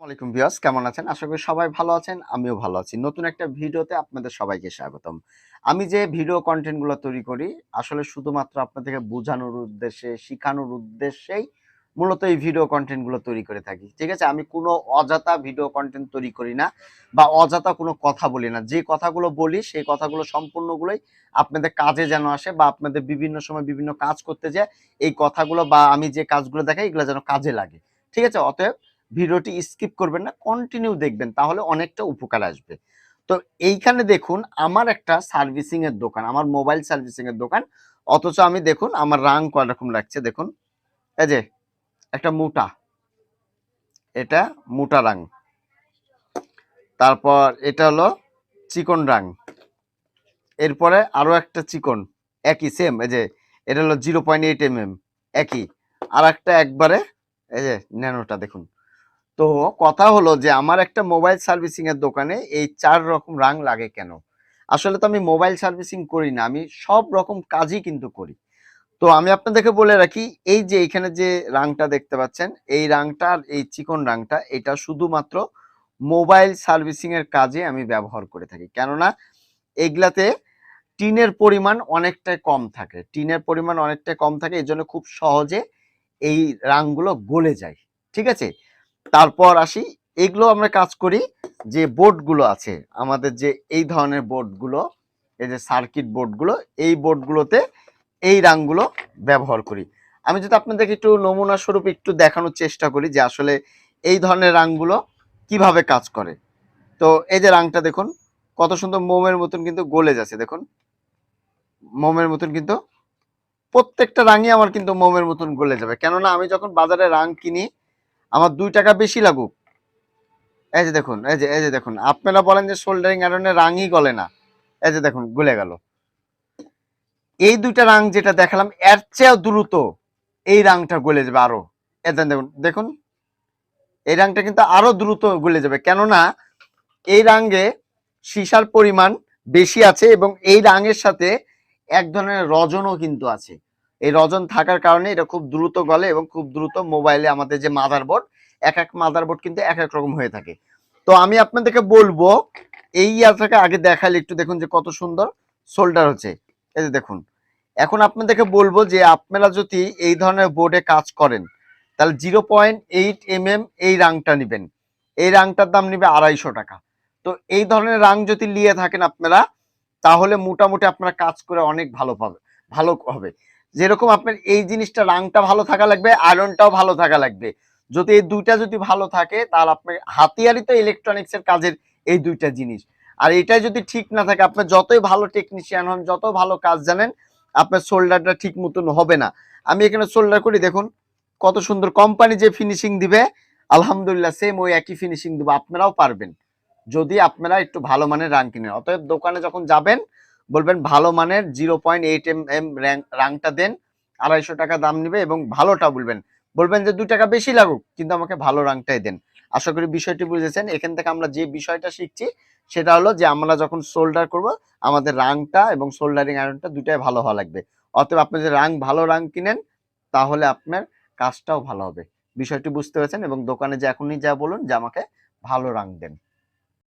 ওয়ালাইকুম ভিউয়ার্স, কেমন আছেন? আশা করি সবাই ভালো আছেন, আমিও ভালো আছি। নতুন একটা ভিডিওতে আপনাদের সবাইকে স্বাগতম। আমি যে ভিডিও কনটেন্ট গুলো তৈরি করি আসলে শুধুমাত্র আপনাদেরকে বোঝানোর উদ্দেশ্যে, শিখানোর উদ্দেশ্যেই মূলত এই ভিডিও কনটেন্ট গুলো তৈরি করে থাকি। ঠিক আছে? আমি কোনো অযথা ভিডিও কনটেন্ট তৈরি করি না বা অযথা কোনো কথা বলি না। যে কথাগুলো বলি সেই কথাগুলো সম্পূর্ণগুলোই আপনাদের কাজে যেন আসে বা আপনাদের বিভিন্ন সময় বিভিন্ন কাজ করতে যেয়ে এই কথাগুলো বা আমি যে কাজগুলো দেখাই এগুলো যেন কাজে লাগে। ঠিক আছে? অতএব ভিডিওটি স্কিপ করবেন না, কন্টিনিউ দেখবেন, তাহলে অনেকটা উপকার আসবে। তো এইখানে দেখুন আমার একটা সার্ভিসিং এর দোকান, আমার মোবাইল সার্ভিসিং এর দোকান। অথচ আমি দেখুন আমার রাং কয় রকম লাগছে দেখুন। এই যে একটা মোটা, এটা মোটা রাং। তারপর এটা হলো চিকন রাং। এরপরে আরো একটা চিকন, একই সেম, এই যে এটা হলো 0.8 mm, একই। আর একটা একবারে এই যে ন্যানোটা দেখুন। তো কথা হলো যে আমার একটা মোবাইল সার্ভিসিং এর দোকানে এই 4 রকম রাং লাগে কেন? আসলে তো আমি মোবাইল সার্ভিসিং করি না, আমি সব রকম কাজই কিন্তু করি। তো আমি আপনাদেরকে বলে রাখি, এই যে এখানে যে রাংটা দেখতে পাচ্ছেন, এই রাংটা আর এই চিকন রাংটা এটা শুধুমাত্র মোবাইল সার্ভিসিং এর কাজে আমি ব্যবহার করে থাকি। কেননা এগুলাতে টিনের পরিমাণ অনেকটাই কম থাকে, টিনের পরিমাণ অনেকটাই কম থাকে, এজন্য খুব সহজে এই রাংগুলো গলে যায়। ঠিক আছে? তারপর আসি, এগুলো আমরা কাজ করি যে বোর্ডগুলো আছে আমাদের, যে এই ধরনের বোর্ডগুলো, এই যে সার্কিট বোর্ডগুলো, এই বোর্ডগুলোতে এই রাংগুলো ব্যবহার করি। আমি যদি আপনাদেরকে একটু নমুনা স্বরূপ একটু দেখানোর চেষ্টা করি যে আসলে এই ধরনের রাংগুলো কিভাবে কাজ করে। তো এই যে রাংটা দেখুন কত সুন্দর মোমের মতন কিন্তু গলে যাচ্ছে, দেখুন মোমের মতন কিন্তু প্রত্যেকটা রাঙই আমার কিন্তু মোমের মতন গলে যাবে। কেননা আমি যখন বাজারে রাং কিনি আমার 2 টাকা বেশি লাগুক, এই যে দেখুন, এই যে দেখুন, আপনারা বলেন যে সোল্ডারিং আয়রনে রাঙই গলে না, এই যে দেখুন গলে গেল। এই দুইটা রাং যেটা দেখালাম এর চেয়েও দ্রুত এই রাংটা গলে যাবে আরো। এটা দেখুন, দেখুন এই রাংটা কিন্তু আরো দ্রুত গলে যাবে, কেননা এই রাঙে সীসার পরিমাণ বেশি আছে এবং এই রাঙের সাথে এক ধরনের রজনও কিন্তু আছে। এই রজন থাকার কারণে এটা খুব দ্রুত গলে এবং খুব দ্রুত মোবাইলে আমাদের যে মাদারবোর্ড, এক এক মাদারবোর্ড কিন্তু এক এক রকম হয়ে থাকে। তো আমি আপনাদেরকে বলবো এই ইয়ারটাকে আগে দেখালে একটু দেখুন যে কত সুন্দর সোল্ডার হচ্ছে। এই যে দেখুন, এখন আপনাদেরকে বলবো যে আপনারা যদি এই ধরনের বোর্ডে কাজ করেন তাহলে 0.8 mm এই রাংটা নেবেন। এই রাংটার দাম নিবে 250 টাকা। তো এই ধরনের রাং যদি নিয়ে থাকেন আপনারা, তাহলে মোটামুটি আপনারা কাজ করে অনেক ভালো পাবে, ভালো হবে। যেরকম আপনার এই জিনিসটা রাংটা ভালো থাকা লাগবে, আয়রনটাও ভালো থাকা লাগবে। যদি এই দুইটা যদি ভালো থাকে তাহলে আপনার হাতিয়ারই তো ইলেকট্রনিক্স এর কাজের এই দুইটা জিনিস। আর এটা যদি ঠিক না থাকে, আপনার যতই ভালো টেকনিশিয়ান হন, যত ভালো কাজ জানেন, আপনার সোল্ডারটা ঠিক মতন হবে না। আমি এখানে সোল্ডার করি, দেখুন কত সুন্দর কোম্পানি যে ফিনিশিং দিবে, আলহামদুলিল্লাহ সেম ওই একই ফিনিশিং দিব, আপনারাও পারবেন যদি আপনারা একটু ভালো মানের রাং কিনেন। অতএব দোকানে যখন যাবেন বলবেন ভালো মানের 0.8 mm রাংটা দেন, 250 টাকা দাম নিবে এবং ভালোটা বলবেন, বলবেন যে 2 টাকা বেশি লাগুক কিন্তু আমাকে ভালো রাংটাই দেন। আশা করি বিষয়টি বুঝেছেন। এখান থেকে আমরা যে বিষয়টা শিখছি সেটা হলো যে আমরা যখন সোল্ডার করব আমাদের রাংটা এবং সোল্ডারিং আয়রনটা দুটাই ভালো হওয়া লাগবে। অতএব আপনি যদি ভালো রাং কিনেন তাহলে আপনার কাজটাও ভালো হবে। বিষয়টি বুঝতে পেরেছেন এবং দোকানে যে এখনই যা বলুন যে আমাকে ভালো রাং দেন।